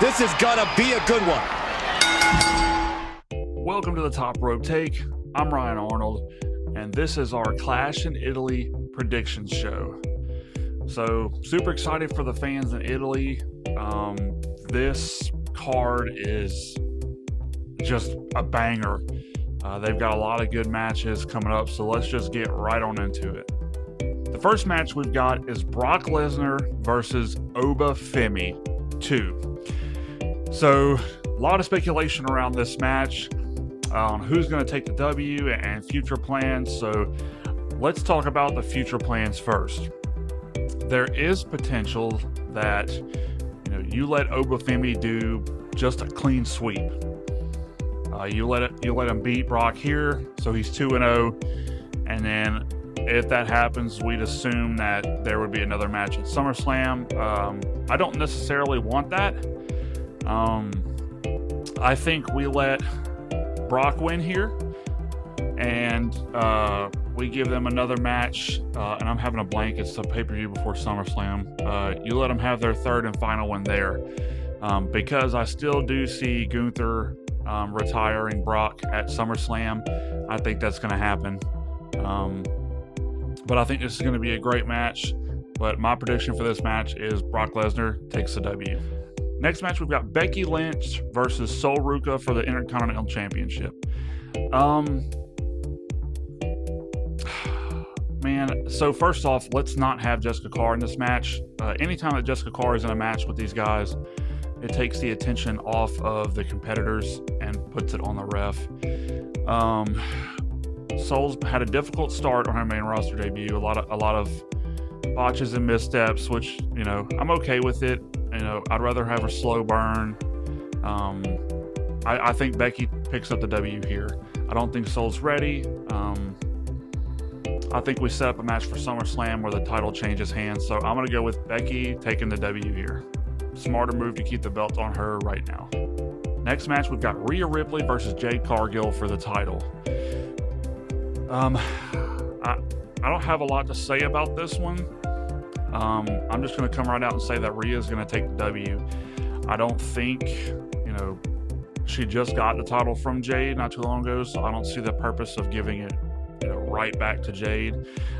This is gonna be a good one. Welcome to the Top Rope Take. I'm Ryan Arnold, and this is our Clash in Italy predictions show. So, super excited for the fans in Italy. This card is just a banger. They've got a lot of good matches coming up, so let's just get right on into it. The first match we've got is Brock Lesnar versus Oba Femi 2. So, a lot of speculation around this match on who's going to take the W and future plans. So, let's talk about the future plans first. There is potential that you let Oba Femi do just a clean sweep. You let him beat Brock here, so he's 2-0, and then if that happens, we'd assume that there would be another match at SummerSlam. I don't necessarily want that. I think we let Brock win here, and we give them another match, and I'm having a blank. It's the pay-per-view before SummerSlam. You let them have their third and final one there, because I still do see Gunther retiring Brock at SummerSlam. I think that's going to happen. But I think this is going to be a great match. But my prediction for this match is Brock Lesnar takes the W. Next match, we've got Becky Lynch versus Sol Ruca for the Intercontinental Championship. Man, so first off, let's not have Jessica Carr in this match. Anytime that Jessica Carr is in a match with these guys, it takes the attention off of the competitors and puts it on the ref. Sol's had a difficult start on her main roster debut. A lot of botches and missteps, which I'm okay with it. I'd rather have a slow burn. I think Becky picks up the W here. I don't think Sol's ready. I think we set up a match for SummerSlam where the title changes hands. So I'm going to go with Becky taking the W here. Smarter move to keep the belt on her right now. Next match, we've got Rhea Ripley versus Jade Cargill for the title. I don't have a lot to say about this one. I'm just going to come right out and say that Rhea is going to take the W. I don't think, she just got the title from Jade not too long ago, so I don't see the purpose of giving it right back to Jade.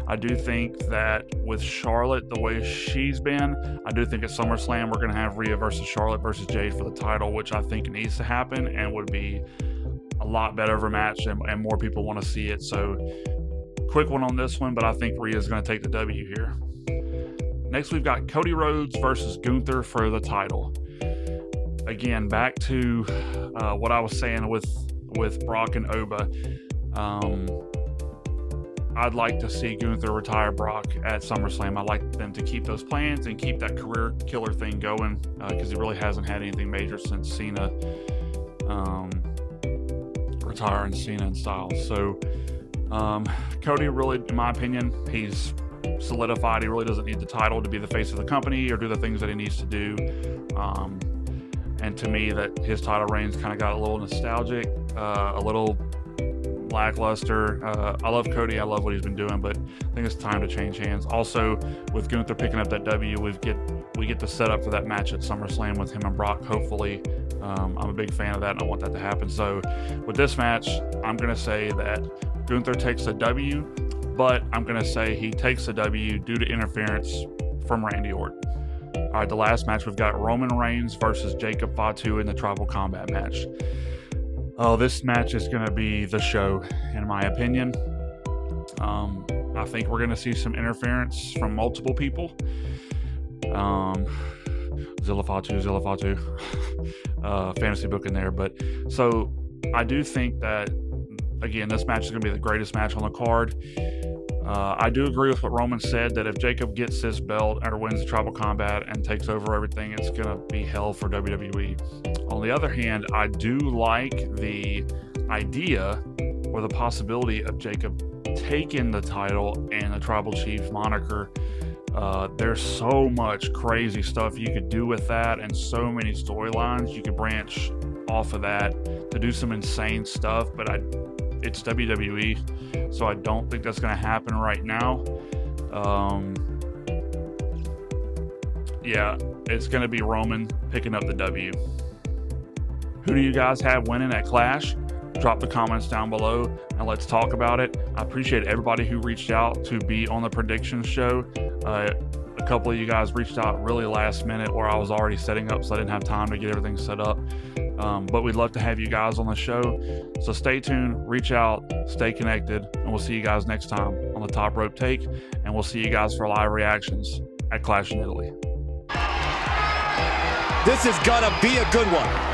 I do think that with Charlotte, the way she's been, I do think at SummerSlam we're going to have Rhea versus Charlotte versus Jade for the title, which I think needs to happen and would be a lot better of a match and more people want to see it. So quick one on this one, but I think Rhea is going to take the W here. Next, we've got Cody Rhodes versus Gunther for the title. Again, back to what I was saying with Brock and Oba. I'd like to see Gunther retire Brock at SummerSlam. I'd like them to keep those plans and keep that career killer thing going, because he really hasn't had anything major since Cena retiring Cena and Styles. So Cody, really, in my opinion, he's solidified. He really doesn't need the title to be the face of the company or do the things that he needs to do. And to me, that his title reigns kind of got a little nostalgic, a little lackluster. I love Cody. I love what he's been doing, but I think it's time to change hands. Also, with Gunther picking up that W, we get the setup for that match at SummerSlam with him and Brock, hopefully. I'm a big fan of that, and I want that to happen. So with this match, I'm going to say that Gunther takes the W, but I'm going to say he takes the W due to interference from Randy Orton. All right, the last match, we've got Roman Reigns versus Jacob Fatu in the Tribal Combat match. Oh, this match is going to be the show, in my opinion. I think we're going to see some interference from multiple people. Zilla Fatu. Fantasy book in there. But so I do think that, again, this match is going to be the greatest match on the card. I do agree with what Roman said, that if Jacob gets this belt or wins the Tribal Combat and takes over everything, it's going to be hell for WWE. On the other hand, I do like the idea or the possibility of Jacob taking the title and the Tribal Chief moniker. There's so much crazy stuff you could do with that and so many storylines. You could branch off of that to do some insane stuff, but it's WWE, so I don't think that's going to happen right now. Yeah, it's going to be Roman picking up the W. Who do you guys have winning at Clash? Drop the comments down below and let's talk about it. I appreciate everybody who reached out to be on the predictions show. A couple of you guys reached out really last minute where I was already setting up, so I didn't have time to get everything set up. But we'd love to have you guys on the show. So stay tuned, reach out, stay connected, and we'll see you guys next time on the Top Rope Take. And we'll see you guys for live reactions at Clash in Italy. This is gonna be a good one.